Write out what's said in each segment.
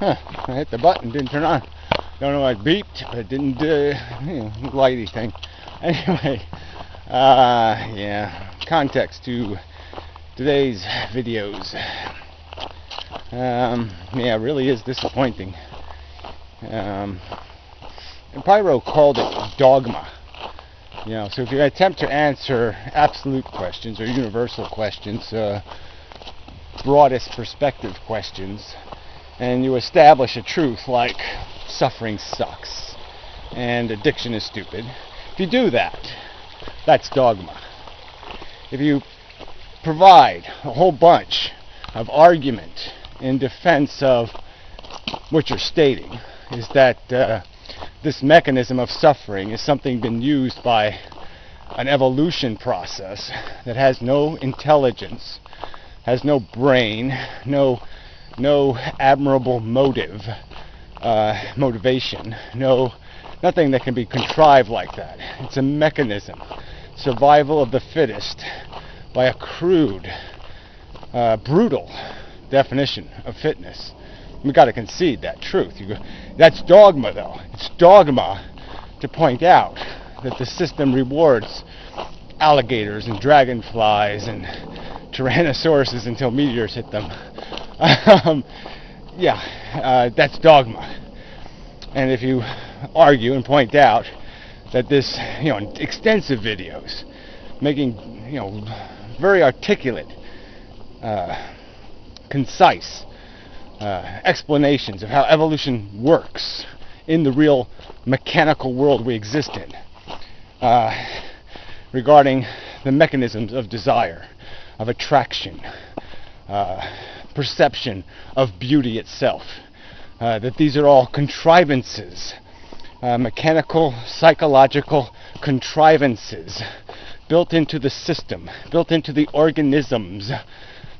I hit the button, didn't turn on. Don't know why it beeped, but it didn't light anything. Anyway, yeah, context to today's videos. Yeah, it really is disappointing. And Pyro called it dogma. You know, so if you attempt to answer absolute questions or universal questions, broadest perspective questions, and you establish a truth like suffering sucks and addiction is stupid, if you do that, that's dogma. If you provide a whole bunch of argument in defense of what you're stating, is that this mechanism of suffering is something been used by an evolution process that has no intelligence, has no brain, no admirable motivation, nothing that can be contrived like that. It's a mechanism, survival of the fittest, by a crude, brutal definition of fitness. We've got to concede that truth. That's dogma, though. It's dogma to point out that the system rewards alligators and dragonflies and tyrannosauruses until meteors hit them. That's dogma. And if you argue and point out that this, extensive videos, making, very articulate, concise explanations of how evolution works in the real mechanical world we exist in, regarding the mechanisms of desire, of attraction, perception of beauty itself, that these are all contrivances, mechanical, psychological contrivances built into the system, built into the organisms,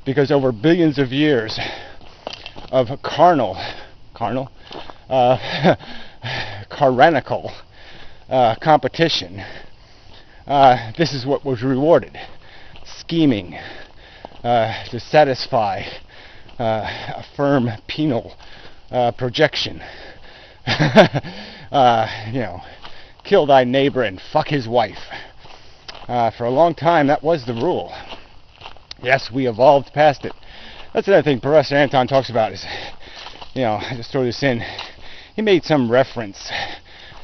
because over billions of years of tyrannical competition, this is what was rewarded. Scheming to satisfy a firm penal projection. Kill thy neighbor and fuck his wife. For a long time, that was the rule. Yes, we evolved past it. That's another thing Professor Anton talks about is, I just throw this in. He made some reference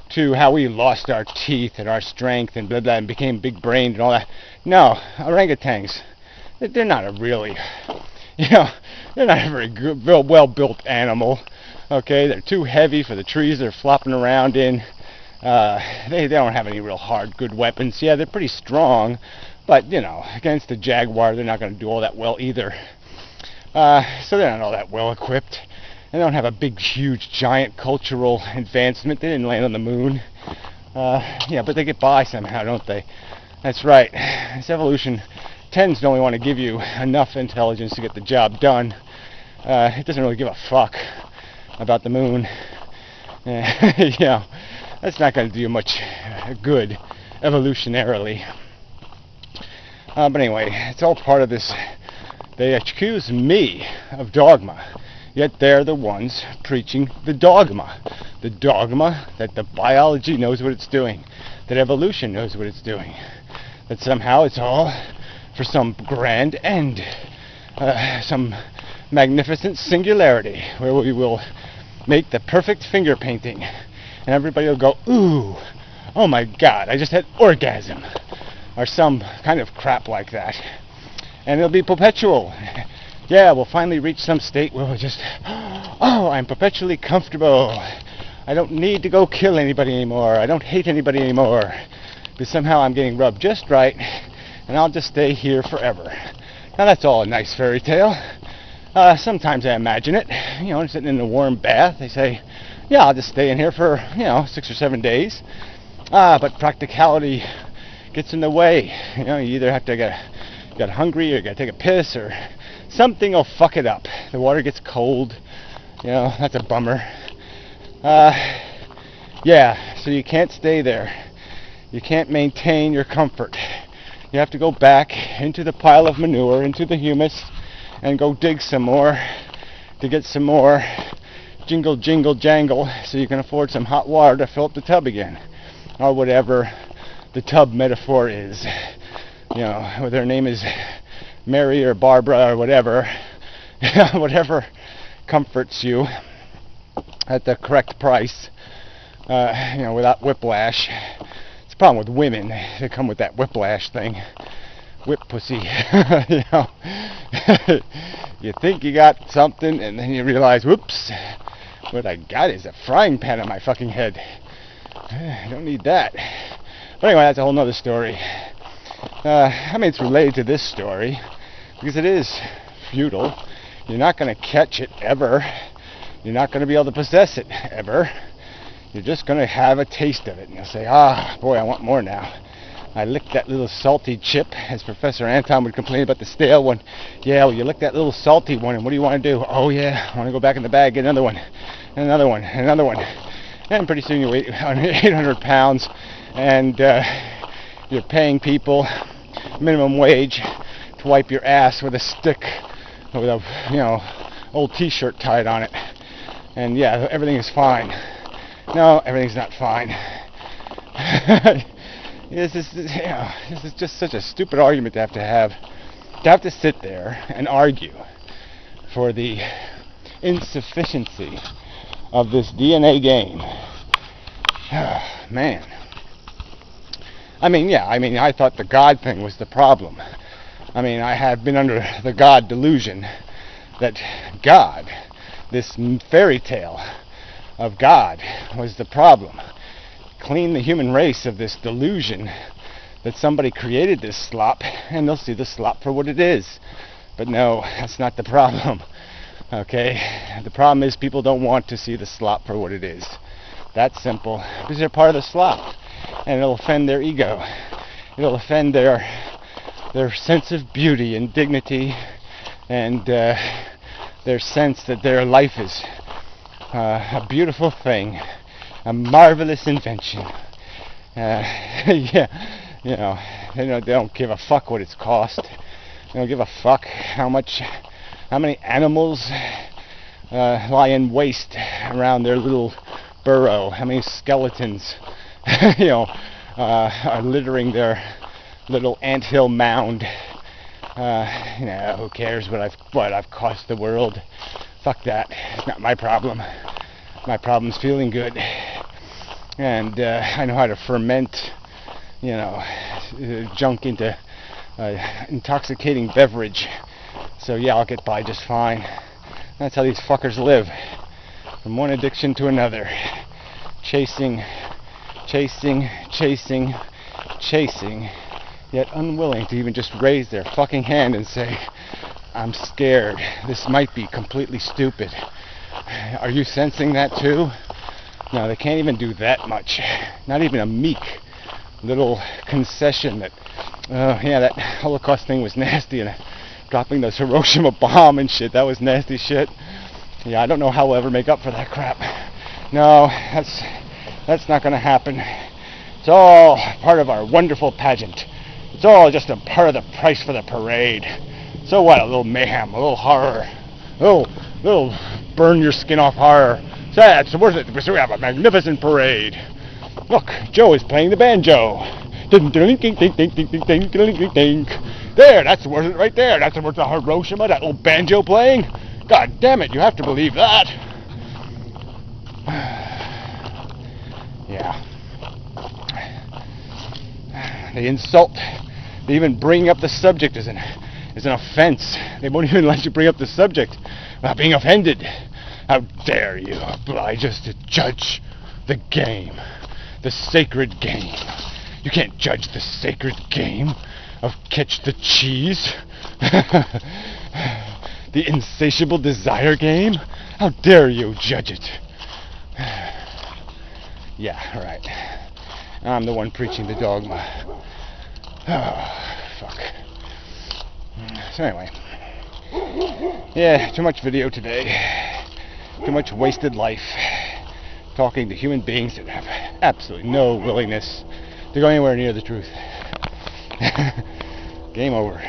to how we lost our teeth and our strength and blah blah and became big-brained and all that. No, orangutans, they're not a really, they're not a very good, well-built animal. Okay, they're too heavy for the trees they're flopping around in. They don't have any real hard, good weapons. Yeah, they're pretty strong, but, against the jaguar, they're not going to do all that well either. So they're not all that well equipped. They don't have a big, huge, giant cultural advancement. They didn't land on the moon. But they get by somehow, don't they? That's right. This evolution tends to only want to give you enough intelligence to get the job done. It doesn't really give a fuck about the moon. That's not going to do you much good evolutionarily. But anyway, it's all part of this. They accuse me of dogma, yet they're the ones preaching the dogma. The dogma that the biology knows what it's doing, that evolution knows what it's doing, that somehow it's all for some grand end, some magnificent singularity where we will make the perfect finger painting and everybody will go, ooh, oh my god, I just had orgasm, or some kind of crap like that. And it'll be perpetual. Yeah, we'll finally reach some state where we'll just, oh, I'm perpetually comfortable. I don't need to go kill anybody anymore. I don't hate anybody anymore. Because somehow I'm getting rubbed just right, and I'll just stay here forever. Now that's all a nice fairy tale. Sometimes I imagine it. I'm sitting in a warm bath. They say, yeah, I'll just stay in here for, 6 or 7 days. But practicality gets in the way. You either have to get hungry, or you gotta take a piss, or something will fuck it up. The water gets cold. That's a bummer. So you can't stay there. You can't maintain your comfort. You have to go back into the pile of manure, into the humus, and go dig some more to get some more jingle, jingle, jangle, so you can afford some hot water to fill up the tub again. Or whatever the tub metaphor is. You know, whether her name is Mary or Barbara or whatever. Whatever comforts you at the correct price. You know, without whiplash. It's a problem with women. They come with that whiplash thing. Whip pussy. You know. You think you got something, and then you realize, whoops, what I got is a frying pan on my fucking head. I don't need that. But anyway, that's a whole nother story. I mean, it's related to this story, because it is futile. You're not going to catch it, ever. You're not going to be able to possess it, ever. You're just going to have a taste of it, and you'll say, ah, boy, I want more now. I licked that little salty chip, as Professor Anton would complain about the stale one. Yeah, well, you licked that little salty one, and what do you want to do? Oh, yeah, I want to go back in the bag, get another one, and another one, and another one. And pretty soon you weigh 800 pounds, and you're paying people minimum wage to wipe your ass with a stick, with a, you know, old t-shirt tied on it. And yeah, everything is fine. No, everything's not fine. This is just such a stupid argument to have. To have to sit there and argue for the insufficiency of this DNA game. Man. I mean, yeah, I thought the God thing was the problem. I mean, I have been under the God delusion that God, this fairy tale of God, was the problem. Clean the human race of this delusion that somebody created this slop, and they'll see the slop for what it is. But no, that's not the problem. Okay? The problem is people don't want to see the slop for what it is. That's simple. Because they're part of the slop. And it'll offend their ego. It'll offend their sense of beauty and dignity, and their sense that their life is a beautiful thing. A marvelous invention. Yeah, you know, they don't give a fuck what it's cost. They don't give a fuck how many animals lie in waste around their little burrow. How many skeletons, you know, are littering their little anthill mound. You know, who cares what I've cost the world? Fuck that. It's not my problem. My problem's feeling good, and I know how to ferment, you know, junk into intoxicating beverage. So yeah, I'll get by just fine. That's how these fuckers live, from one addiction to another, chasing, yet unwilling to even just raise their fucking hand and say, I'm scared. This might be completely stupid. Are you sensing that too? No, they can't even do that much. Not even a meek little concession that, yeah, that Holocaust thing was nasty, and dropping those Hiroshima bomb and shit, that was nasty shit. Yeah, I don't know how we'll ever make up for that crap. No, that's not going to happen. It's all part of our wonderful pageant. It's all just a part of the price for the parade. So what? A little mayhem, a little horror, a little burn your skin off horror. So that's worth it because we have a magnificent parade. Look, Joe is playing the banjo. There, that's worth it right there. That's worth the Hiroshima, that old banjo playing. God damn it, you have to believe that. Yeah. They insult. They even bring up the subject as an offense. They won't even let you bring up the subject without being offended. How dare you oblige us to judge the game, the sacred game. You can't judge the sacred game of catch the cheese. The insatiable desire game. How dare you judge it? Yeah, right. I'm the one preaching the dogma. Oh, fuck. So anyway. Yeah, too much video today. Too much wasted life. Talking to human beings that have absolutely no willingness to go anywhere near the truth. Game over.